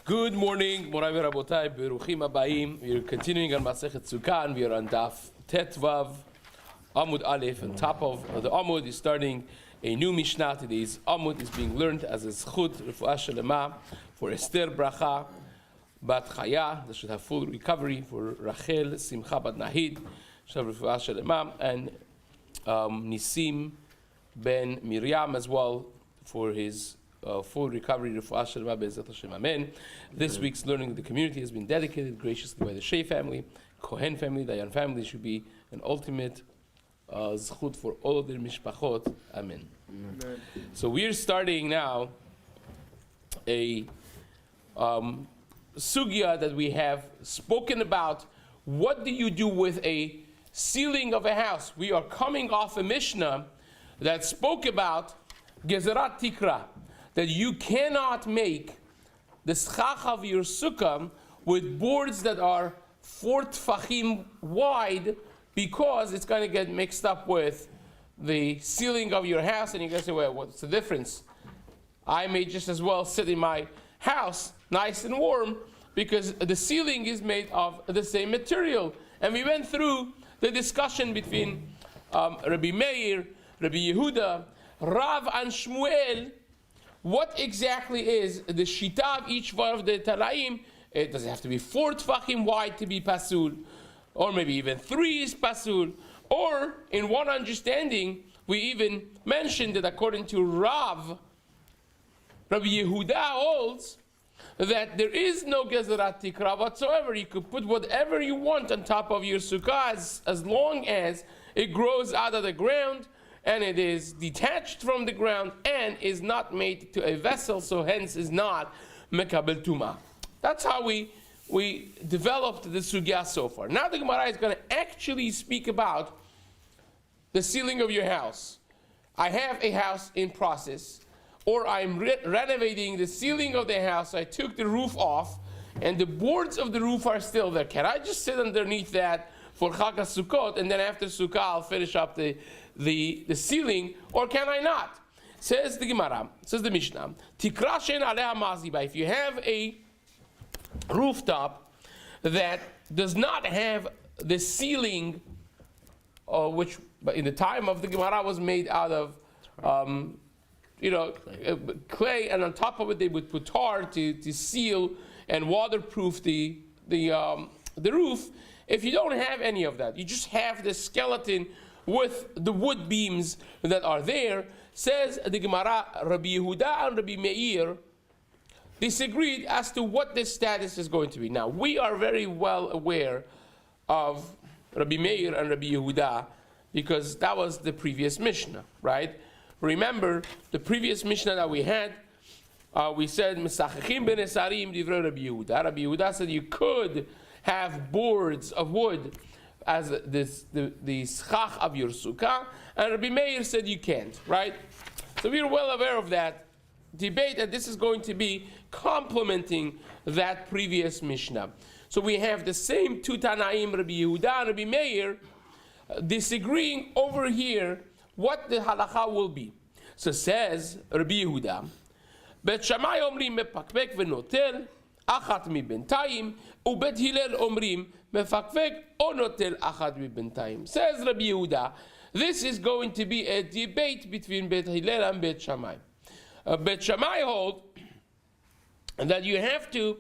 Good morning, Morai Rabotai, Beruchim Abayim. We are continuing on Masechet Succah, and we are on Daf Tetvav, Amud Aleph, and top of the Amud is starting a new Mishnah. Today's Amud is being learned as a Zchut Refuah Shelema for Esther Bracha Bat Chaya, that should have full recovery, for Rachel Simcha Bat Nahid, should have Refuah Shelema, and Nisim Ben Miriam as well for his full recovery. Refuah Shelema Be'ezrat Hashem. Amen. This week's learning of the community has been dedicated graciously by the Shea family, Kohen family, Dayan family. Should be an ultimate zchut for all of their mishpachot. Amen. Amen. So we're starting now a sugya that we have spoken about. What do you do with a ceiling of a house? We are coming off a Mishnah that spoke about Gezerat Tikra, that you cannot make the schach of your sukkah with boards that are 4 tfachim wide, because it's going to get mixed up with the ceiling of your house, and you're going to say, well, what's the difference? I may just as well sit in my house nice and warm, because the ceiling is made of the same material. And we went through the discussion between Rabbi Meir, Rabbi Yehuda, Rav, and Shmuel. What exactly is the shita of each one of the Tanaim? It doesn't have to be 4 tfachim wide to be pasul, or maybe even 3 is pasul. Or, in one understanding, we even mentioned that according to Rav, Rabbi Yehuda holds that there is no gezerat tikra whatsoever. You could put whatever you want on top of your sukkah as long as it grows out of the ground and it is detached from the ground and is not made to a vessel, so hence is not mekabel tuma. That's how we developed the sugya so far. Now the Gemara is going to actually speak about the ceiling of your house. I have a house in process, or I'm renovating the ceiling of the house. I took the roof off, and the boards of the roof are still there. Can I just sit underneath that for Chag HaSukkot, and then after Sukkah I'll finish up the ceiling, or can I not? Says the Gemara, says the Mishnah, Tikra she'en aleha maziba. If you have a rooftop that does not have the ceiling, which in the time of the Gemara was made out of clay, and on top of it they would put tar to seal and waterproof the roof. If you don't have any of that, you just have the skeleton with the wood beams that are there, says the Gemara, Rabbi Yehuda and Rabbi Meir disagreed as to what this status is going to be. Now, we are very well aware of Rabbi Meir and Rabbi Yehuda because that was the previous Mishnah, right? Remember, the previous Mishnah that we had, we said, Mesachechim ben Esarim divrei Rabbi Yehuda. Rabbi Yehuda said you could have boards of wood as the schach of your sukkah, and Rabbi Meir said you can't, right? So we are well aware of that debate, and this is going to be complementing that previous Mishnah. So we have the same two Tanaim, Rabbi Yehuda and Rabbi Meir, disagreeing over here what the halacha will be. So says Rabbi Yehuda, Bet Shammai omrim mepakpek v'notel achat mibentayim, ubet Hillel omrim mefakvek o notel achat mibentayim. Says Rabbi Yehuda, this is going to be a debate between Bet Hillel and Bet Shammai. Bet Shammai hold that you have to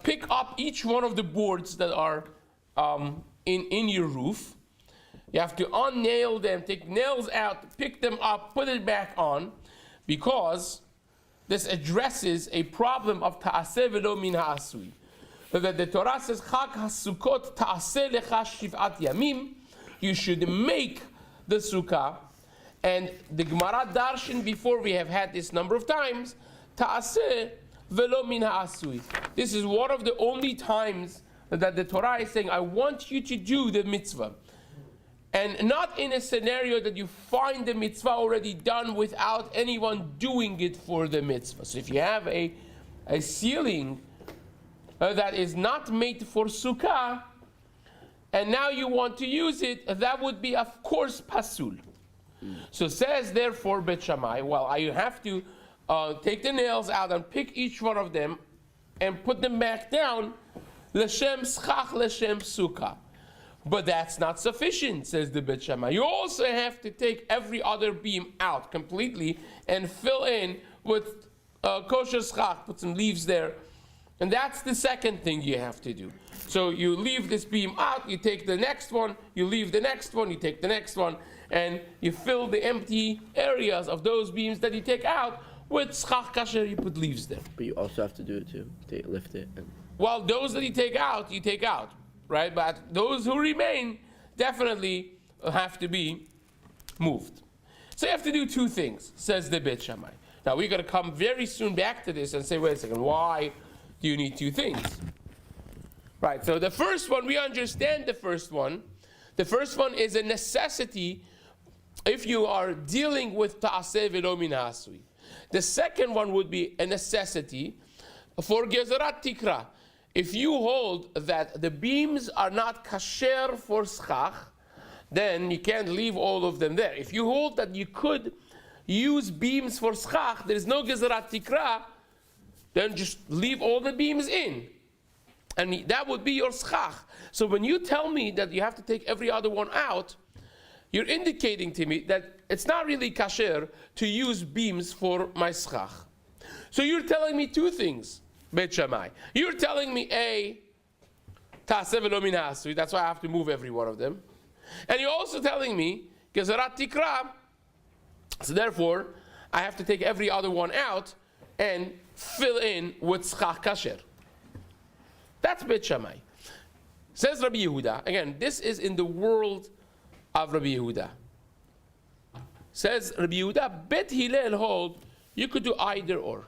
pick up each one of the boards that are in your roof. You have to unnail them, take nails out, pick them up, put it back on, because this addresses a problem of ta'aseh v'lo min ha'asui. That the Torah says, Chag HaSukkot ta'aseh lecha shiv'at yamim. You should make the sukkah. And the Gemara Darshan before, we have had this number of times, ta'aseh v'lo min ha'asui. This is one of the only times that the Torah is saying, I want you to do the mitzvah. And not in a scenario that you find the mitzvah already done without anyone doing it for the mitzvah. So if you have a ceiling that is not made for sukkah, and now you want to use it, that would be, of course, pasul. So says, therefore, Bet Shammai, well, I have to take the nails out and pick each one of them and put them back down, l'shem schach, l'shem sukkah. But that's not sufficient, says the Bet Shammai. You also have to take every other beam out completely and fill in with kosher schach, put some leaves there. And that's the second thing you have to do. So you leave this beam out, you take the next one, you leave the next one, you take the next one, and you fill the empty areas of those beams that you take out with schach kasher, you put leaves there. But you also have to do it too. Lift it. Well, those that you take out, right? But those who remain definitely have to be moved. So you have to do two things, says the Bet Shammai. Now we're going to come very soon back to this and say, wait a second, why do you need two things? Right, so the first one, we understand the first one. The first one is a necessity if you are dealing with ta'aseh v'lo min ha'asui. The second one would be a necessity for gezerat tikra. If you hold that the beams are not kasher for schach, then you can't leave all of them there. If you hold that you could use beams for schach, there is no gezerat tikra, then just leave all the beams in. And that would be your schach. So when you tell me that you have to take every other one out, you're indicating to me that it's not really kasher to use beams for my schach. So you're telling me two things, Bet Shammai. You're telling me, A, ta'aseh v'lo min ha'asui, that's why I have to move every one of them. And you're also telling me, gezerat tikra, so therefore, I have to take every other one out and fill in with schach kasher. That's Bet Shammai. Says Rabbi Yehuda, again, this is in the world of Rabbi Yehuda. Says Rabbi Yehuda, Bet Hillel hold, you could do either or.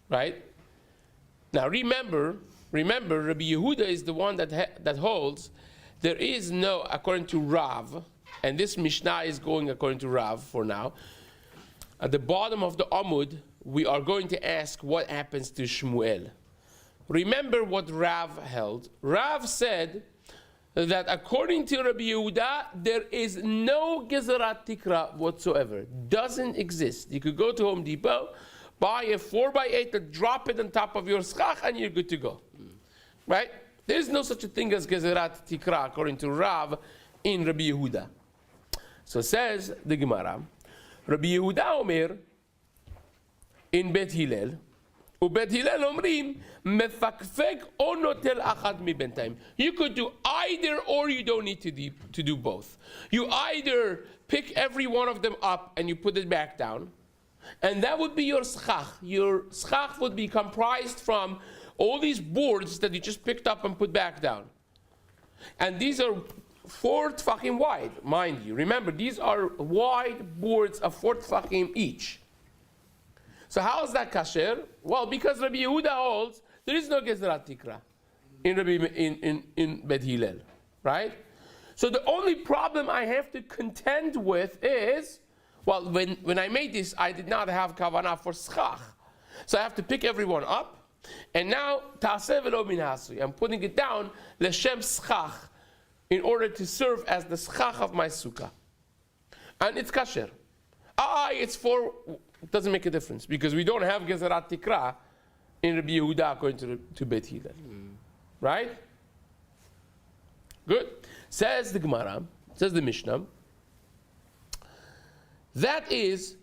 Right? Now remember, Rabbi Yehuda is the one that holds there is no, according to Rav, and this Mishnah is going according to Rav for now. At the bottom of the Amud, we are going to ask what happens to Shmuel. Remember what Rav held. Rav said that according to Rabbi Yehuda, there is no gezerat tikra whatsoever. Doesn't exist. You could go to Home Depot, buy a 4x8 and drop it on top of your schach and you're good to go. Right? There is no such a thing as gezerat tikra according to Rav in Rabbi Yehuda. So says the Gemara, Rabbi Yehuda Omer in Bet Hillel, ובית הלל אומרים, מפקפק או נוטל אחת מבינתיים. You could do either or you don't need to do both. You either pick every one of them up and you put it back down, and that would be your schach. Your schach would be comprised from all these boards that you just picked up and put back down. And these are 4 tfachim wide, mind you. Remember, these are wide boards of 4 tfachim each. So how is that kasher? Well, because Rabbi Yehuda holds there is no gezerat tikra in Bet Hillel, right? So the only problem I have to contend with is, well, when I made this, I did not have kavanah for schach, so I have to pick everyone up, and now ta'aseh v'lo min ha'asui, I'm putting it down l'shem schach in order to serve as the schach of my sukkah, and it's kasher. It's for. It doesn't make a difference because we don't have gezerat tikra in Rabbi Yehuda according to Bet Hillel. Right? Good. Says the Gemara, says the Mishnah, that is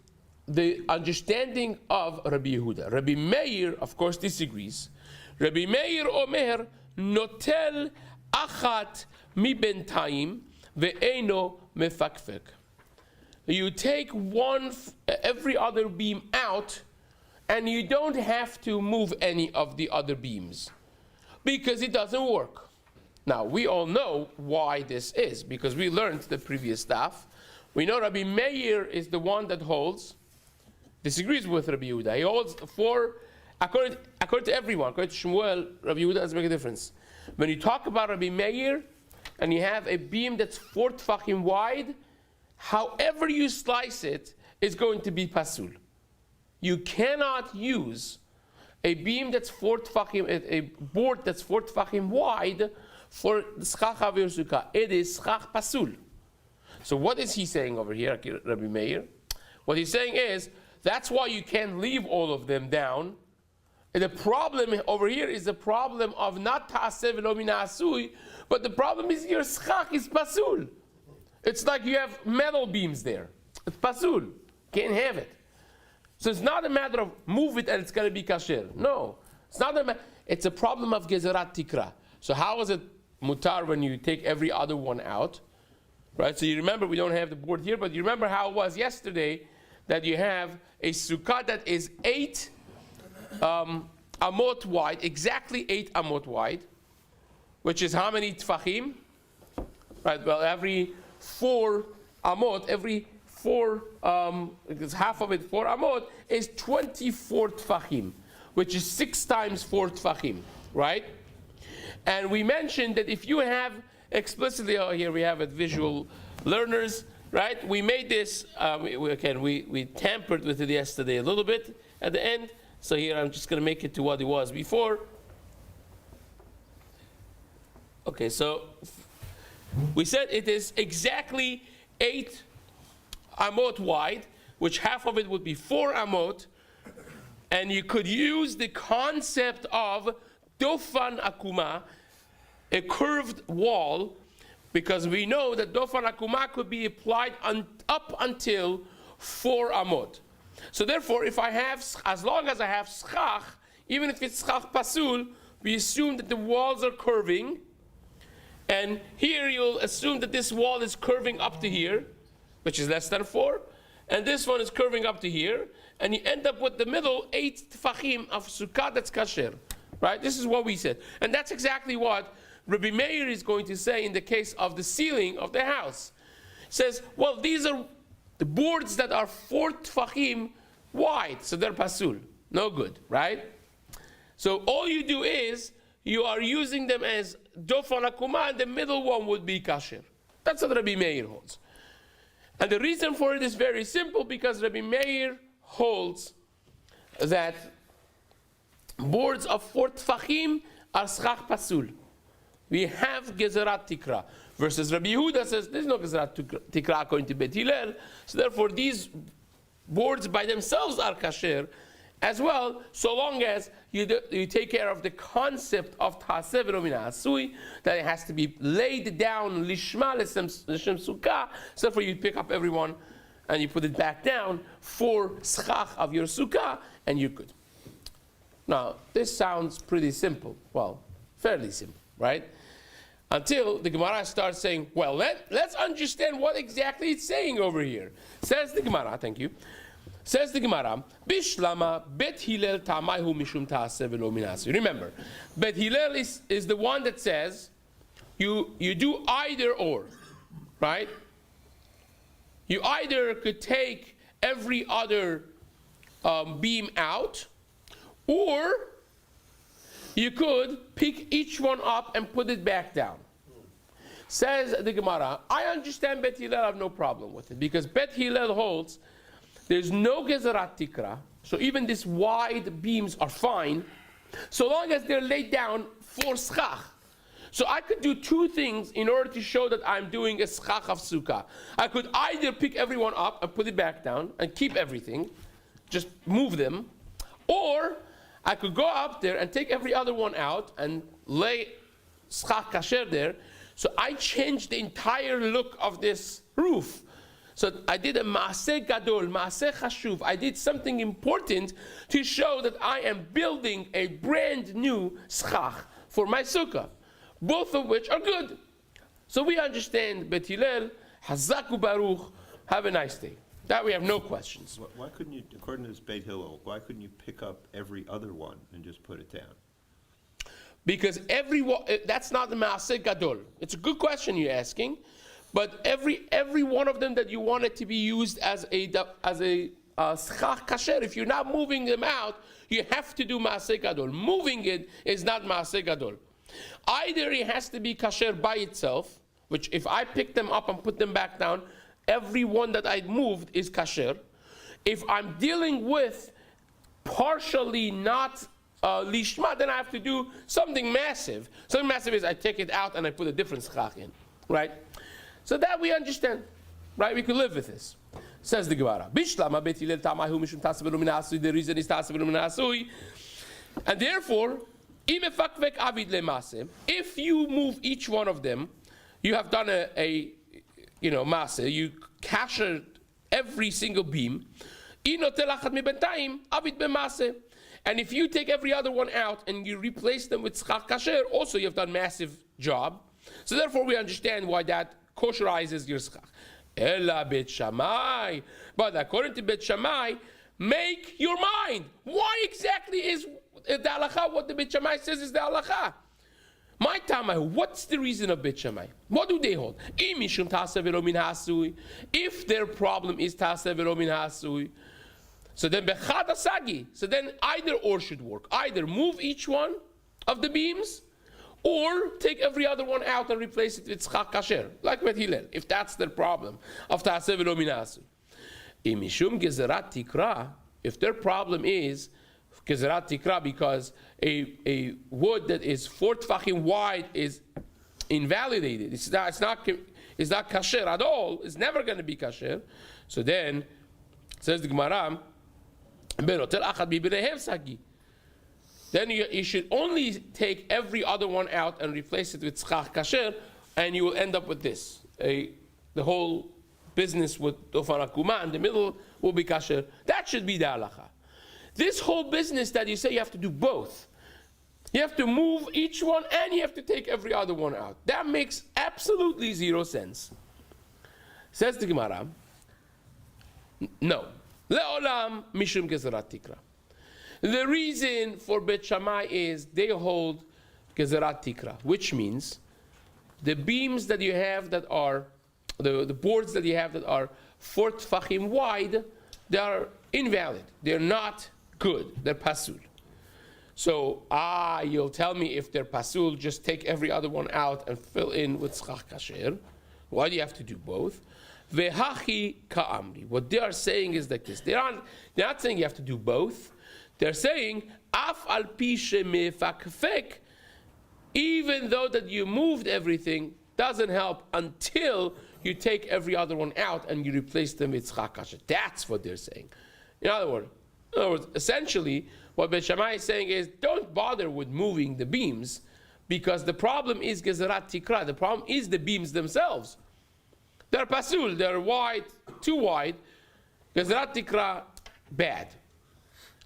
the understanding of Rabbi Yehuda. Rabbi Meir, of course, disagrees. Rabbi Meir omer notel achat mi bentayim ve'eno mefakfek. You take every other beam out, and you don't have to move any of the other beams because it doesn't work. Now, we all know why this is because we learned the previous stuff. We know Rabbi Meir is the one that disagrees with Rabbi Yehuda. He holds according to everyone, according to Shmuel, Rabbi Yehuda doesn't make a difference. When you talk about Rabbi Meir and you have a beam that's 4 tfachim wide, however you slice it is going to be pasul. You cannot use a beam that's 4 tfachim, a board that's 4 tfachim wide for schach of your sukkah. It is schach pasul. So what is he saying over here, Rabbi Meir? What he's saying is, that's why you can't leave all of them down, And the problem over here is the problem of not ta'aseh v'lo min ha'asui, but the problem is your schach is pasul. It's like you have metal beams there. It's pasul. Can't have it. So it's not a matter of move it and it's going to be kasher. No. It's not a it's a problem of gezerat tikra. So how is it mutar when you take every other one out? Right? So you remember, we don't have the board here, but you remember how it was yesterday that you have a sukkah that is 8 amot wide, exactly 8 amot wide, which is how many tfachim? Right, well, every 4 amot, every 4, because half of it 4 amot, is 24 tfachim, which is 6 times 4 tfachim, right? And we mentioned that if you have explicitly, oh, here we have it, visual learners, right? We made this, we tampered with it yesterday a little bit at the end. So here I'm just going to make it to what it was before. Okay, so we said it is exactly 8 amot wide, which half of it would be 4 amot. And you could use the concept of dofan akuma, a curved wall, because we know that dofan akuma could be applied up until 4 amot. So therefore, if I have, as long as I have schach, even if it's schach pasul, we assume that the walls are curving. And here you'll assume that this wall is curving up to here, which is less than 4. And this one is curving up to here. And you end up with the middle 8 tfachim of sukkah that's kasher. Right? This is what we said. And that's exactly what Rabbi Meir is going to say in the case of the ceiling of the house. Says, well, these are the boards that are 4 tfachim wide, so they're pasul. No good, right? So all you do is, you are using them as dofan akuma, and the middle one would be kasher. That's what Rabbi Meir holds. And the reason for it is very simple, because Rabbi Meir holds that boards of 4 tfachim are schach pasul. We have gezerat tikra. Versus Rabbi Yehuda says, there's no gezerat tikra according to Bet Hillel. So therefore, these boards by themselves are kasher as well, so long as you take care of the concept of ta'aseh v'lo min ha'asui, that it has to be laid down lishma l'shem sukkah. So therefore, you pick up every one and you put it back down for schach of your sukkah, and you're good. Now, this sounds pretty simple. Well, fairly simple, right? Until the Gemara starts saying, well, let's understand what exactly it's saying over here. Says the Gemara, thank you. Says the Gemara, Bishlama Bet Hillel Ta'amaihu Mishum Ta'aseh V'lo Min Ha'asui. Remember, Bet Hillel is the one that says you do either or, right? You either could take every other beam out, or you could pick each one up and put it back down. Says the Gemara, I understand Bet Hillel, I have no problem with it, because Bet Hillel holds there's no gezerat tikra, so even these wide beams are fine, so long as they're laid down for schach. So I could do 2 things in order to show that I'm doing a schach of sukkah. I could either pick everyone up and put it back down and keep everything, just move them, or I could go up there and take every other one out and lay schach kasher there. So I changed the entire look of this roof. So I did a maaseh gadol, maaseh chashuv. I did something important to show that I am building a brand new schach for my sukkah, both of which are good. So we understand Bet Hillel, Hazaku Baruch, have a nice day. That we have no questions. Why couldn't you, according to this Beit Hillel, why couldn't you pick up every other one and just put it down? Because that's not the Maaseh Gadol. It's a good question you're asking, but every one of them that you want it to be used as a schach kasher, if you're not moving them out, you have to do Maaseh Gadol. Moving it is not Maaseh Gadol. Either it has to be kasher by itself, which if I pick them up and put them back down, every one that I moved is kasher. If I'm dealing with partially not lishma, then I have to do something massive. Something massive is I take it out and I put a different schach in, right? So that we understand, right? We can live with this. Says the Gemara. Bishlama Bet Hillel Ta'amaihu Mishum Ta'aseh V'lo Min Ha'asui. The reason is Ta'aseh V'lo Min Ha'asui And therefore, if you move each one of them, you have done a masse, you kasher every single beam. And if you take every other one out and you replace them with schach kasher, also you have done massive job. So therefore we understand why that kosherizes your schach. Ella Bet Shammai. But according to Bet Shammai, make your mind. Why exactly is the halacha what the Bet Shammai says is the halacha? My Tama, what's the reason of Bet Shammai? What do they hold? If their problem is Taseh v'lo min hasui, so then bechad asagi. So then either or should work. Either move each one of the beams, or take every other one out and replace it with schach kasher, like Bet Hillel, if that's their problem of Taseh v'lo min hasui. Imishum gezerat tikra, if their problem is gezerat tikra, because a wood that is 4 tfachim wide is invalidated. It's not kasher at all. It's never going to be kasher. So then says the Gemara, then you should only take every other one out and replace it with schach kasher, and you will end up with this. The whole business with dofan akuma in the middle will be kasher. That should be the halacha. This whole business that you say you have to do both. You have to move each one and you have to take every other one out. That makes absolutely zero sense. Says the Gemara, no. Le'olam mishum gezerat tikra. The reason for Bet Shammai is they hold gezerat tikra, which means the beams that you have that are, the boards that you have that are 4 tfachim wide, they are invalid. They're not good. They're pasul. So, you'll tell me if they're pasul, just take every other one out and fill in with schach kasher. Why do you have to do both? Vehachi ka'amri. What they are saying is like this. They're not saying you have to do both. They're saying, af al pi shemefakfek, even though that you moved everything, doesn't help until you take every other one out and you replace them with schach kasher. That's what they're saying. In other words, essentially, what Bet Shammai is saying is, don't bother with moving the beams, because the problem is gezerat tikra. The problem is the beams themselves. They're pasul, they're wide, too wide. Gezerat tikra, bad.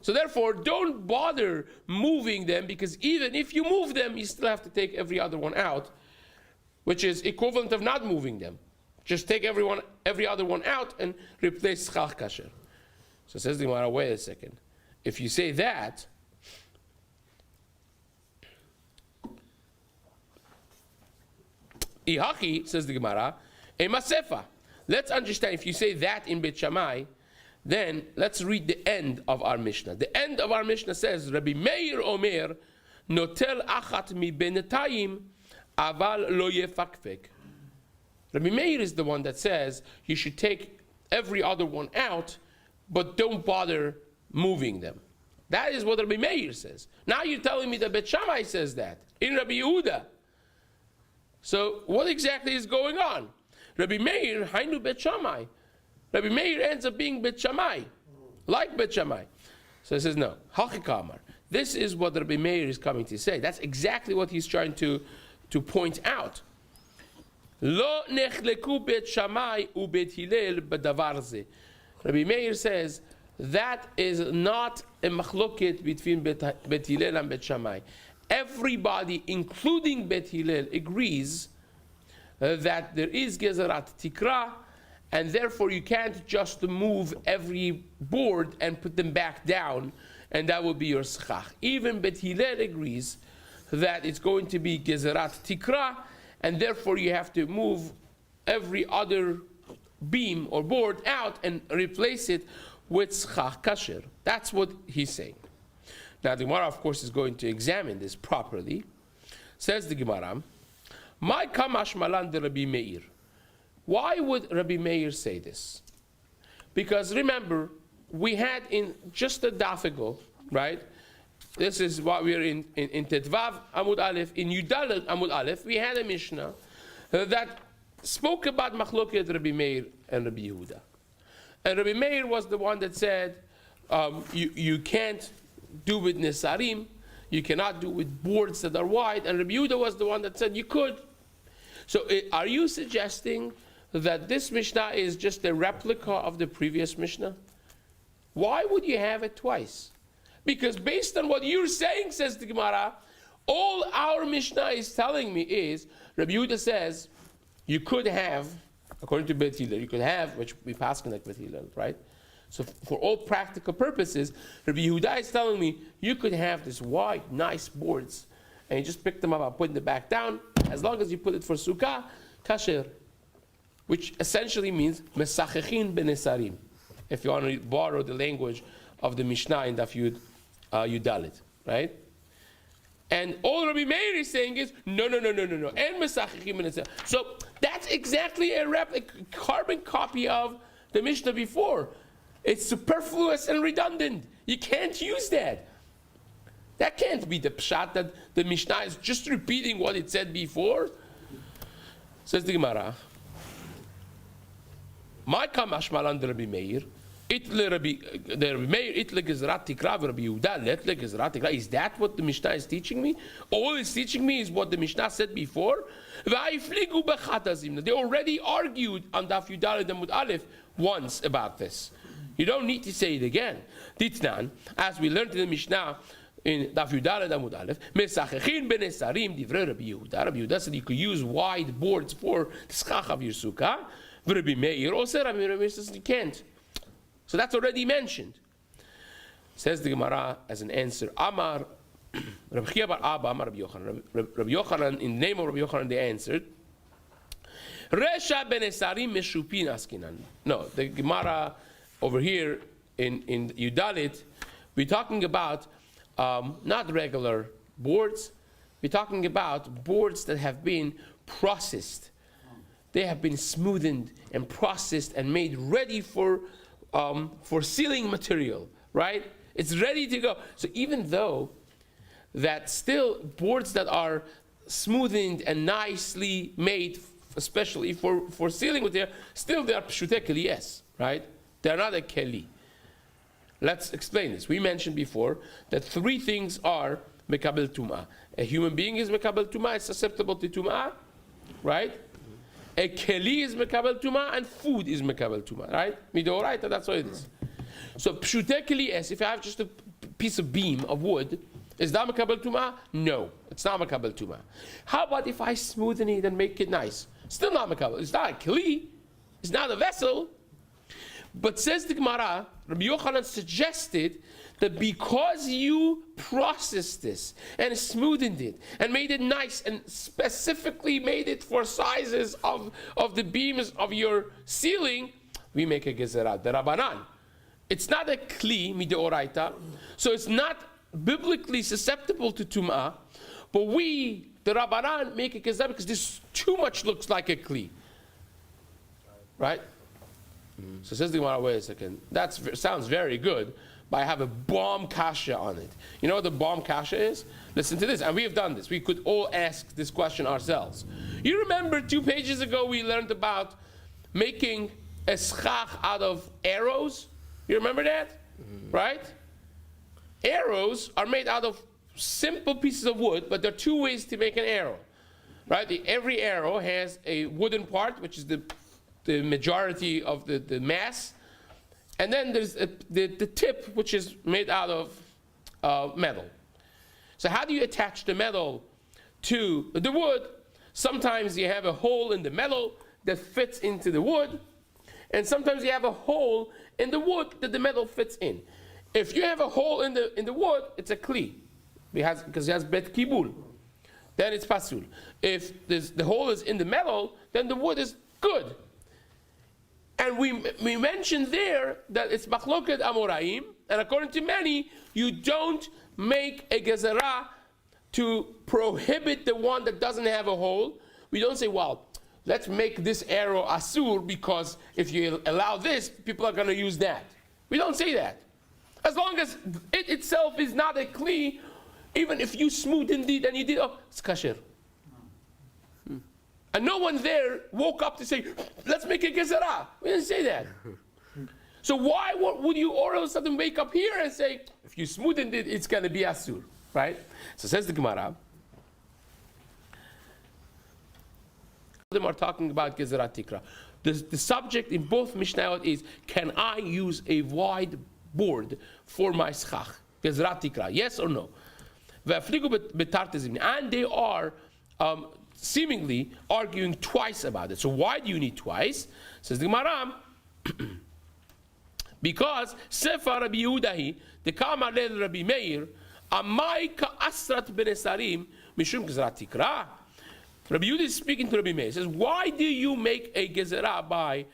So therefore, don't bother moving them, because even if you move them, you still have to take every other one out, which is equivalent of not moving them. Just take every other one out and replace schach kasher. So says the Gemara, wait a second. If you say that, Ihachi, says the Gemara, a masefa. Let's understand, if you say that in Bet Shammai, then let's read the end of our Mishnah. The end of our Mishnah says, Rabbi Meir Omer, notel achat mi benetayim, aval lo yefakfek. Rabbi Meir is the one that says you should take every other one out, but don't bother moving them. That is what Rabbi Meir says. Now you're telling me that Bet Shammai says that in Rabbi Yehuda. So what exactly is going on? Rabbi Meir, Hainu Bet Shammai. Rabbi Meir ends up being Bet Shammai, like Bet Shammai. So he says, no. Hachikamar. This is what Rabbi Meir is coming to say. That's exactly what he's trying to point out. Lo nechleku Bet Shammai u Bet Hillel b'davar ze. Rabbi Meir says that is not a machloket between Bet Hillel and Bet Shammai. Everybody, including Bet Hillel, agrees that there is gezerat tikra, and therefore you can't just move every board and put them back down, and that will be your schach. Even Bet Hillel agrees that it's going to be gezerat tikra, and therefore you have to move every other beam or board out and replace it with schach kasher. That's what he's saying. Now the Gemara, of course, is going to examine this properly. Says the Gemara, "My kamash malan de Rabbi Meir." Why would Rabbi Meir say this? Because remember, we had in just a daf ago, right? This is what we are in Tetvav Amud Aleph. In Yudalet Amud Aleph, we had a Mishnah that spoke about Machloket Rabbi Meir and Rabbi Yehuda. And Rabbi Meir was the one that said, you can't do with Nesarim, you cannot do with boards that are wide, and Rabbi Yehuda was the one that said you could. So are you suggesting that this Mishnah is just a replica of the previous Mishnah? Why would you have it twice? Because based on what you're saying, says the Gemara, all our Mishnah is telling me is, Rabbi Yehuda says, you could have, according to Beit Hillel, you could have, which we pass like Beit Hillel, right? So for all practical purposes, Rabbi Yehuda is telling me, you could have this wide, nice boards, and you just pick them up and put them back down, as long as you put it for Sukkah, kasher. Which essentially means, Masechet Succah, if you want to borrow the language of the Mishnah in Daf Yudalit, right? And all Rabbi Meir is saying is, no. And Masechet Succah. So that's exactly a carbon copy of the Mishnah before. It's superfluous and redundant. You can't use that. That can't be the pshat that the Mishnah is just repeating what it said before. Says the Gemara, my kamashmalan de Rabbi Meir, itle Rabbi Meir, itle gezrat tikra Rabbi Yehuda, letle gezrat tikra. Is that what the Mishnah is teaching me? All it's teaching me is what the Mishnah said before. They already argued on Daf Yudalet Amud Aleph once about this. You don't need to say it again. Ditnan, as we learned in the Mishnah in Daf Yudalet Amud Aleph, Mesachechin ben Esarim divrei Rabbi Yehuda. Rabbi Yehuda said you could use wide boards for the schach of your sukkah. Rabbi Meir also, Rabbi Meir says you can't. So that's already mentioned. Says the Gemara as an answer, Amar Rabbi Chia bar Abba, Amar Rabbi Yochanan. Rabbi Yochanan, in the name of Rabbi Yochanan, they answered, Resha ben Esarim meshupin askinan. No, the Gemara over here in Yudalit, we're talking about not regular boards. We're talking about boards that have been processed. They have been smoothened and processed and made ready for sealing material, right? It's ready to go. So even though that still boards that are smoothened and nicely made, especially for sealing material, still they are pshutei keli, yes, right? They're not a keli. Let's explain this. We mentioned before that three things are mekabel tumah. A human being is mekabel tumah, it's susceptible to tumah, right? A keli is mekabel tumah, and food is mekabel tumah, right? Midoraita, that's what it is. So pshutei keli es, if I have just a piece of beam of wood, is that mekabel tumah? No, it's not mekabel tumah. How about if I smoothen it and make it nice? Still not mekabel. It's not a keli. It's not a vessel. But says the Gemara, Rabbi Yochanan suggested that because you processed this and smoothened it and made it nice and specifically made it for sizes of the beams of your ceiling, we make a gezerah, the Rabbanan. It's not a kli mideoraita, so it's not biblically susceptible to tum'ah, but we, the Rabbanan, make a gezerah because this too much looks like a kli. Right? So says the Gemara, wait a second, that sounds very good, but I have a bomb kasha on it. You know what the bomb kasha is? Listen to this, and we have done this. We could all ask this question ourselves. You remember 2 pages ago we learned about making a schach out of arrows? You remember that? Right? Arrows are made out of simple pieces of wood, but there are 2 ways to make an arrow. Right? Every arrow has a wooden part, which is the majority of the mass, and then there's the tip, which is made out of metal. So how do you attach the metal to the wood? Sometimes you have a hole in the metal that fits into the wood, and sometimes you have a hole in the wood that the metal fits in. If you have a hole in the wood, it's a kli, because it has bet kibul. Then it's pasul. If the hole is in the metal, then the wood is good. And we mentioned there that it's machloket amoraim, and according to many, you don't make a gezerah to prohibit the one that doesn't have a hole. We don't say, well, let's make this arrow asur because if you allow this, people are going to use that. We don't say that. As long as it itself is not a kli, even if you smoothened it and you did, oh, it's kasher. And no one there woke up to say, let's make a gezerah. We didn't say that. So why would you all of a sudden wake up here and say, if you smoothened it, it's going to be asur? right? So says the Gemara. Them are talking about Gezerat Tikra. The subject in both Mishnayot is, can I use a wide board for my schach? Gezerat Tikra, yes or no? And they are seemingly arguing twice about it. So why do you need twice? Says the Gemara, because Sefer Rabbi Yehudahi, the Kamar Lel Rabbi Meir, Amai ka asrat benesarim mishum Gezerat Tikra. Rabbi Yehuda is speaking to Rabbi Meir. He says, why do you make a gezerah by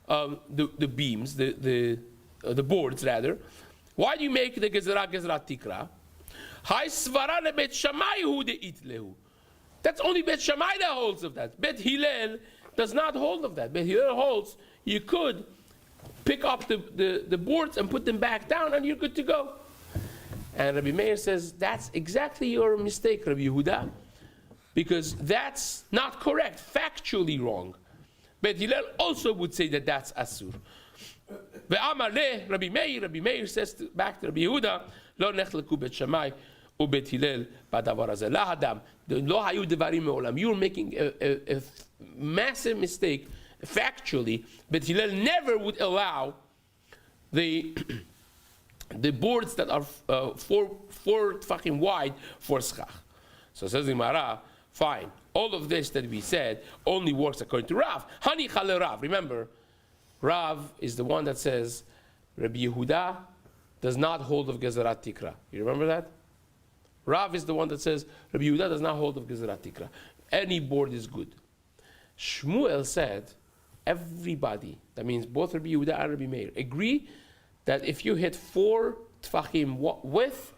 the beams, the boards rather? Why do you make the gezerah tikra? Hai svara le Bet Shammai hu deit lehu. That's only Bet Shammai that holds of that. Bet Hillel does not hold of that. Bet Hillel holds you could pick up the boards and put them back down and you're good to go. And Rabbi Meir says, that's exactly your mistake, Rabbi Yehuda. Because that's not correct, factually wrong. But Hillel also would say that that's Asur. Ve'amar le Rabbi Meir says back to Rabbi Yehuda, lo nechleku bet Shammai u bet Hillel badavar hazeh lahadam. Lo hayu devarim me'olam. You're making a massive mistake factually. But Hillel never would allow the boards that are 4 tefachim wide for schach. So says the Gemara, fine. All of this that we said only works according to Rav. Hani chale Rav. Remember, Rav is the one that says Rabbi Yehuda does not hold of Gezerat Tikra. You remember that? Rav is the one that says Rabbi Yehuda does not hold of Gezerat Tikra. Any board is good. Shmuel said everybody, that means both Rabbi Yehuda and Rabbi Meir, agree that if you hit 4 tefachim width,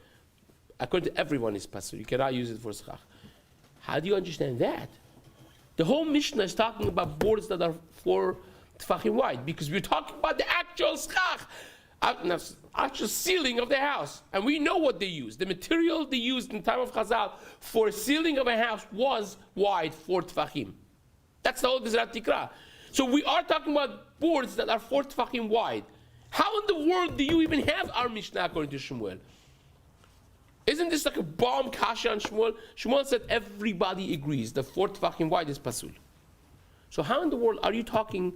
according to everyone is pasul. You cannot use it for schach. How do you understand that? The whole Mishnah is talking about boards that are 4 tefachim wide, because we're talking about the actual schach, actual ceiling of the house. And we know what they used. The material they used in the time of Chazal for ceiling of a house was wide, 4 tefachim. That's the whole Gezerat Tikra. So we are talking about boards that are 4 tefachim wide. How in the world do you even have our Mishnah according to Shmuel? Isn't this like a bomb kasha on Shmuel? Shmuel said everybody agrees the 4 tefachim wide is pasul. So how in the world are you talking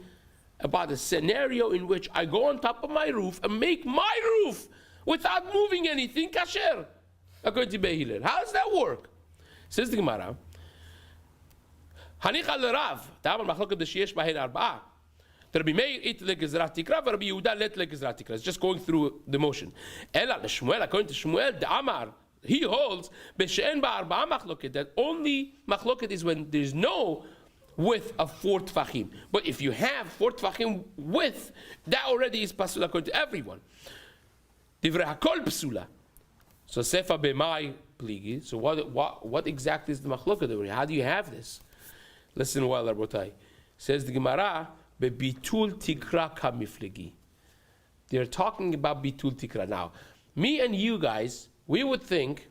about a scenario in which I go on top of my roof and make my roof without moving anything kasher? According to Beit Hillel. How does that work? Says the Gemara, Hanicha l'Rav, ta'amar machloket d'sheyesh bahen arba'a. Rabbi Meir it legezerat tikra, Rabbi Yehuda let legezerat tikra. It's just going through the motion. Ela l'Shmuel, according to Shmuel, the Amar, he holds b'she'en ba'arba'a machloket, that only machloket is when there's no width of 4 tefachim. But if you have 4 tefachim width, that already is pasul according to everyone. Divrei hakol psula. So sefa b'mai pligi. So what exactly is the machloket over here? How do you have this? Listen well, Rabotai. Says the Gemara, Bitul tikra kamiflegi. They're talking about bitul tikra. Now, me and you guys, we would think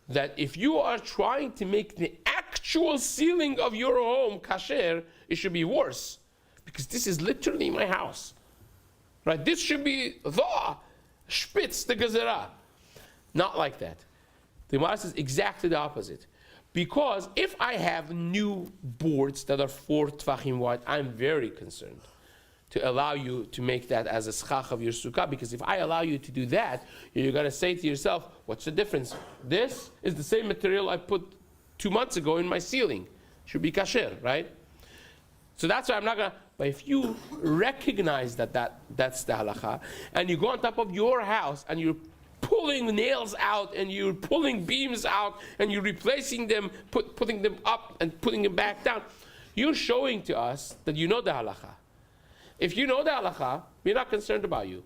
that if you are trying to make the actual ceiling of your home kasher, it should be worse. Because this is literally my house. Right? This should be the spitz, the gezerah. Not like that. The Gemara says exactly the opposite. Because if I have new boards that are 4 tefachim wide, I'm very concerned to allow you to make that as a schach of your sukkah. Because if I allow you to do that, you're going to say to yourself, what's the difference? This is the same material I put 2 months ago in my ceiling. Should be kasher, right? So that's why I'm not going to. But if you recognize that's the halacha, and you go on top of your house and you're pulling nails out and you're pulling beams out and you're replacing them, putting them up and putting them back down, you're showing to us that you know the halacha. If you know the halacha, we're not concerned about you.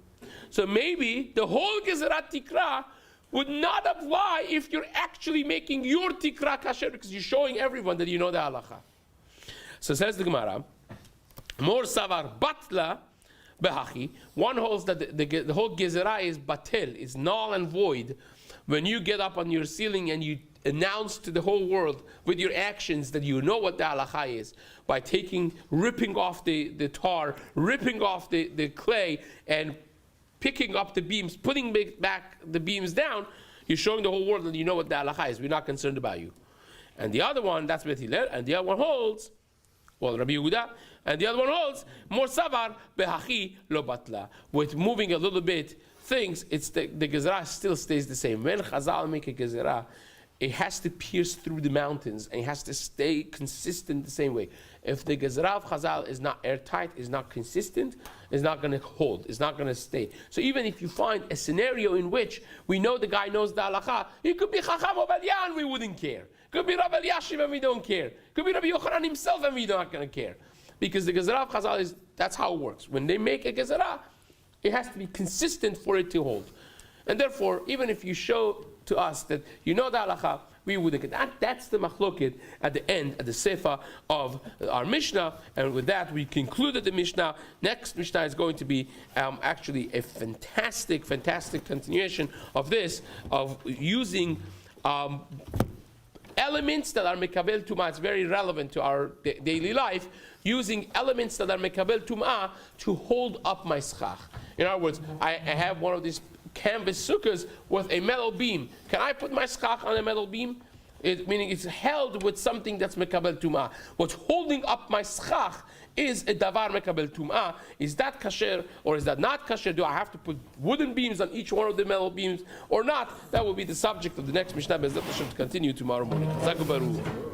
So maybe the whole Gezerat Tikra would not apply if you're actually making your Tikra kasher, because you're showing everyone that you know the halacha. So says the Gemara, Mor Savar Batla Behachi. One holds that the whole gezerah is batel, is null and void, when you get up on your ceiling and you announce to the whole world with your actions that you know what the halacha is, by ripping off the tar, ripping off the clay, and picking up the beams, putting back the beams down. You're showing the whole world that you know what the halacha is. We're not concerned about you. And the other one, that's Bet Hillel, and the other one holds, well, Rabbi Yehuda, and the other one holds, more savar behachi lo batla. With moving a little bit things, it's the gezerah still stays the same. When Chazal make a gezerah, it has to pierce through the mountains, and it has to stay consistent the same way. If the gezerah of Chazal is not airtight, is not consistent, it's not going to hold, it's not going to stay. So even if you find a scenario in which we know the guy knows the halacha, it could be Chacham Obadiah and we wouldn't care. It could be Rabbi Eliashiv and we don't care. It could be Rabbi Yochanan himself and we're not going to care. Because the gezerah of Chazal is, that's how it works. When they make a gezerah, it has to be consistent for it to hold. And therefore, even if you show to us that you know the halacha, we wouldn't get. That's the machloket at the end, at the sefer of our Mishnah. And with that, we concluded the Mishnah. Next Mishnah is going to be actually a fantastic continuation of this, of using elements that are mekabel tumah. It's very relevant to our daily life, using elements that are mekabel tumah to hold up my schach. In other words, I have one of these canvas sukkahs with a metal beam. Can I put my schach on a metal beam? Meaning it's held with something that's mekabel tumah. What's holding up my schach is a davar mekabel tumah. Is that kasher or is that not kasher? Do I have to put wooden beams on each one of the metal beams or not? That will be the subject of the next Mishnah. Bezrat Hashem to continue tomorrow morning. Zaku Baruch.